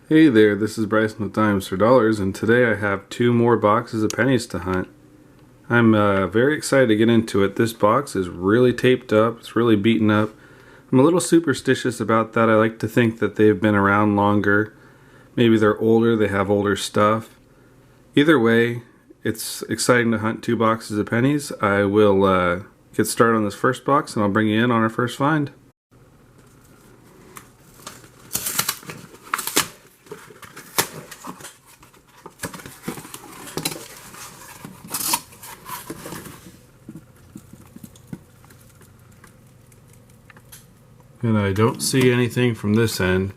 Hey there, this is Bryson with Dimes for Dollars, and today I have 2 more boxes of pennies to hunt. I'm very excited to get into it. This box is really taped up, it's really beaten up. I'm a little superstitious about that. I like to think that they've been around longer. Maybe they're older, they have older stuff. Either way, it's exciting to hunt 2 boxes of pennies. I will get started on this first box and I'll bring you in on our first find. And I don't see anything from this end,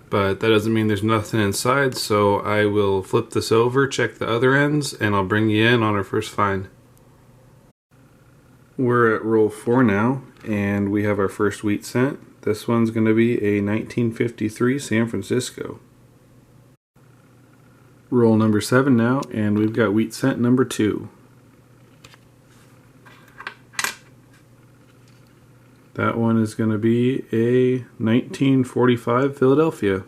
but that doesn't mean there's nothing inside, so I will flip this over, check the other ends, and I'll bring you in on our first find. We're at roll 4 now, and we have our first wheat cent. This one's going to be a 1953 San Francisco. Roll number 7 now, and we've got wheat cent number 2. That one is going to be a 1945 Philadelphia.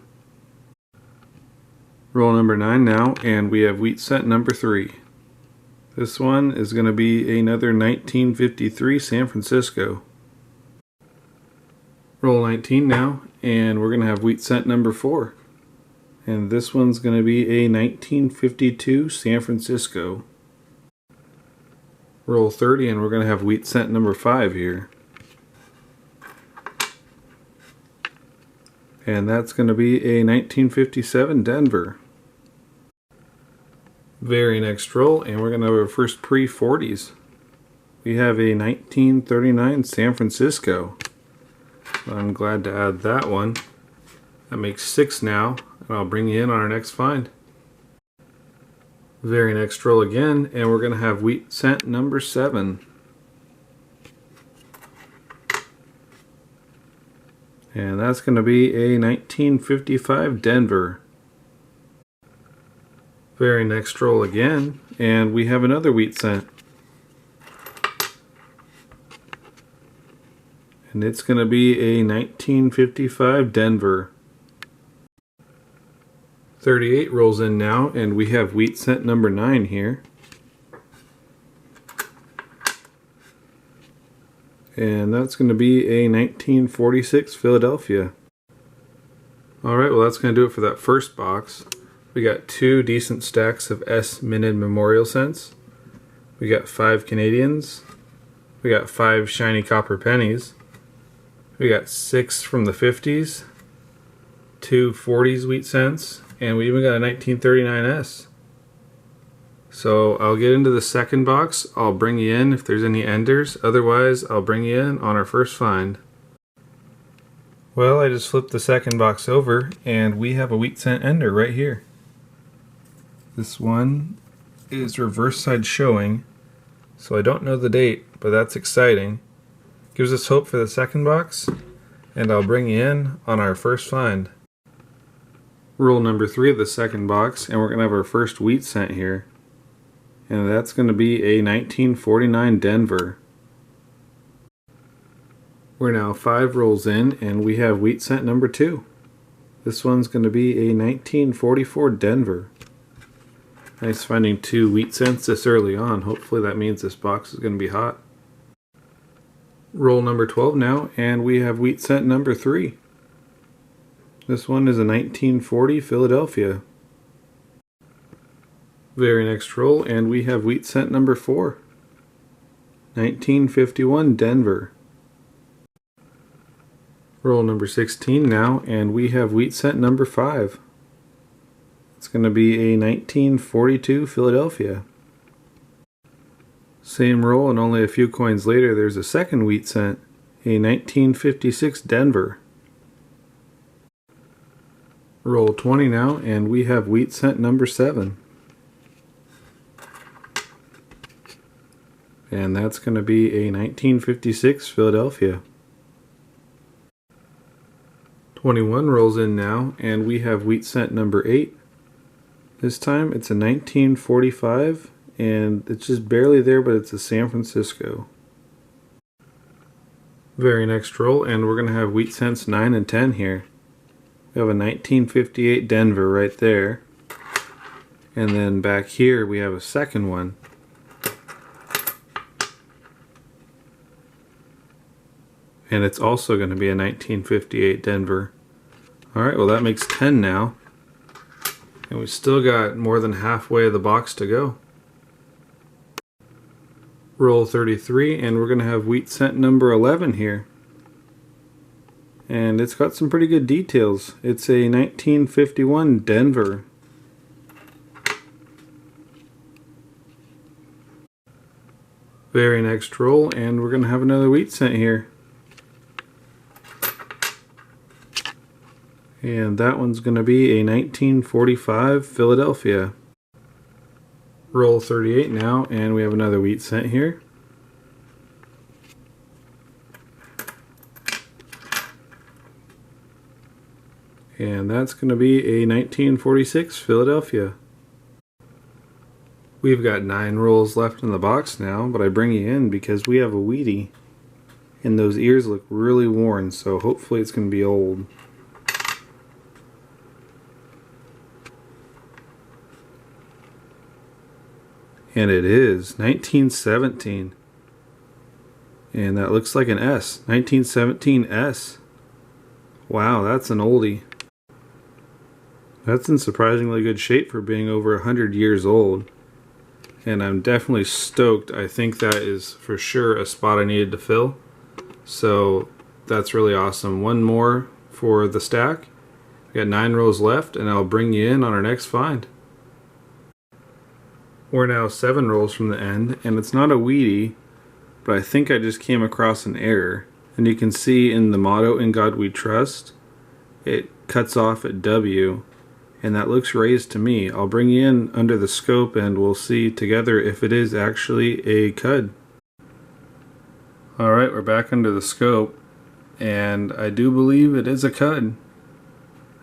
Roll number 9 now, and we have wheat cent number 3. This one is going to be another 1953 San Francisco. Roll 19 now, and we're going to have wheat cent number 4. And this one's going to be a 1952 San Francisco. Roll 30, and we're going to have wheat cent number 5 here. And that's going to be a 1957 Denver. Very next roll, and we're going to have our first pre-40s. We have a 1939 San Francisco. I'm glad to add that one. That makes 6 now, and I'll bring you in on our next find. Very next roll again, and we're going to have wheat cent number 7. And that's going to be a 1955 Denver. Very next roll again, and we have another wheat cent. And it's going to be a 1955 Denver. 38 rolls in now, and we have wheat cent number 9 here. And that's going to be a 1946 Philadelphia. Alright, well that's going to do it for that first box. We got 2 decent stacks of S minted memorial cents. We got 5 Canadians. We got 5 shiny copper pennies. We got 6 from the 50s. 2 40s wheat cents. And we even got a 1939 S. So I'll get into the second box. I'll bring you in if there's any enders. Otherwise, I'll bring you in on our first find. Well, I just flipped the second box over and we have a wheat cent ender right here. This one is reverse side showing, so I don't know the date, but that's exciting. Gives us hope for the second box, and I'll bring you in on our first find. Roll number 3 of the second box, and we're going to have our first wheat cent here. And that's going to be a 1949 Denver. We're now 5 rolls in, and we have wheat cent number 2. This one's going to be a 1944 Denver. Nice finding 2 wheat cents this early on. Hopefully that means this box is going to be hot. Roll number 12 now, and we have wheat cent number 3. This one is a 1940 Philadelphia. Very next roll, and we have wheat cent number 4. 1951 Denver. Roll number 16 now, and we have wheat cent number 5. It's going to be a 1942 Philadelphia. Same roll, and only a few coins later there's a second wheat cent, a 1956 Denver. Roll 20 now, and we have wheat cent number 7. And that's going to be a 1956 Philadelphia. 21 rolls in now, and we have wheat cent number 8. This time it's a 1945, and it's just barely there, but it's a San Francisco. Very next roll, and we're going to have wheat cents 9 and 10 here. We have a 1958 Denver right there. And then back here we have a second one. And it's also going to be a 1958 Denver. Alright, well that makes 10 now. And we still got more than halfway of the box to go. Roll 33, and we're going to have wheat cent number 11 here. And it's got some pretty good details. It's a 1951 Denver. Very next roll, and we're going to have another wheat cent here. And that one's going to be a 1945 Philadelphia. Roll 38 now, and we have another wheat cent here. And that's going to be a 1946 Philadelphia. We've got 9 rolls left in the box now, but I bring you in because we have a wheatie. And those ears look really worn, so hopefully it's going to be old. And it is 1917. And that looks like an S. 1917 S. Wow, that's an oldie. That's in surprisingly good shape for being over 100 years old. And I'm definitely stoked. I think that is for sure a spot I needed to fill. So that's really awesome. One more for the stack. We got 9 rows left, and I'll bring you in on our next find. We're now 7 rolls from the end, and it's not a wheatie, but I think I just came across an error. And you can see in the motto, "In God We Trust," it cuts off at W, and that looks raised to me. I'll bring you in under the scope and we'll see together if it is actually a cud. Alright, we're back under the scope, and I do believe it is a cud.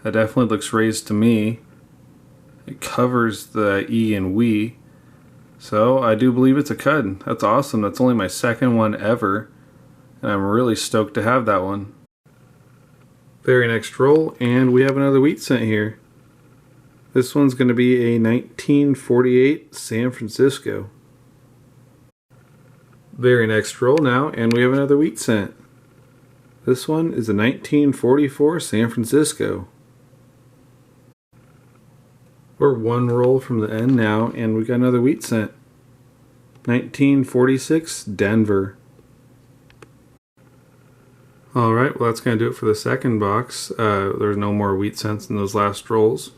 That definitely looks raised to me. It covers the E in we. So I do believe it's a cud. That's awesome. That's only my second one ever, and I'm really stoked to have that one. Very next roll, and we have another wheat cent here. This one's going to be a 1948 San Francisco. Very next roll now, and we have another wheat cent. This one is a 1944 San Francisco. We're 1 roll from the end now, and we got another wheat cent. 1946 Denver. Alright, well that's going to do it for the second box. There's no more wheat cents in those last rolls.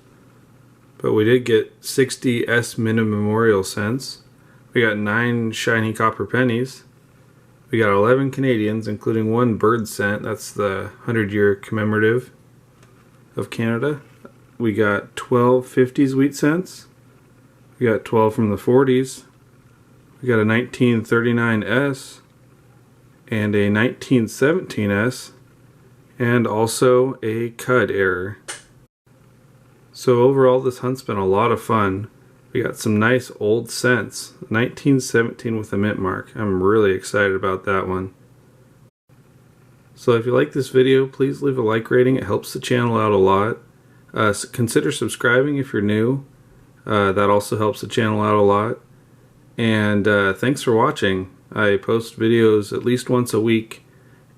But we did get 60 S Minute Memorial cents. We got 9 shiny copper pennies. We got 11 Canadians, including 1 bird cent. That's the 100-year commemorative of Canada. We got 12 50s wheat cents. We got 12 from the 40s. We got a 1939 S and a 1917 S, and also a cud error. So overall, this hunt's been a lot of fun. We got some nice old cents. 1917 with a mint mark. I'm really excited about that one. So if you like this video, please leave a like rating. It helps the channel out a lot. Consider subscribing if you're new. That also helps the channel out a lot. And thanks for watching. I post videos at least once a week,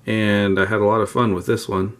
and I had a lot of fun with this one.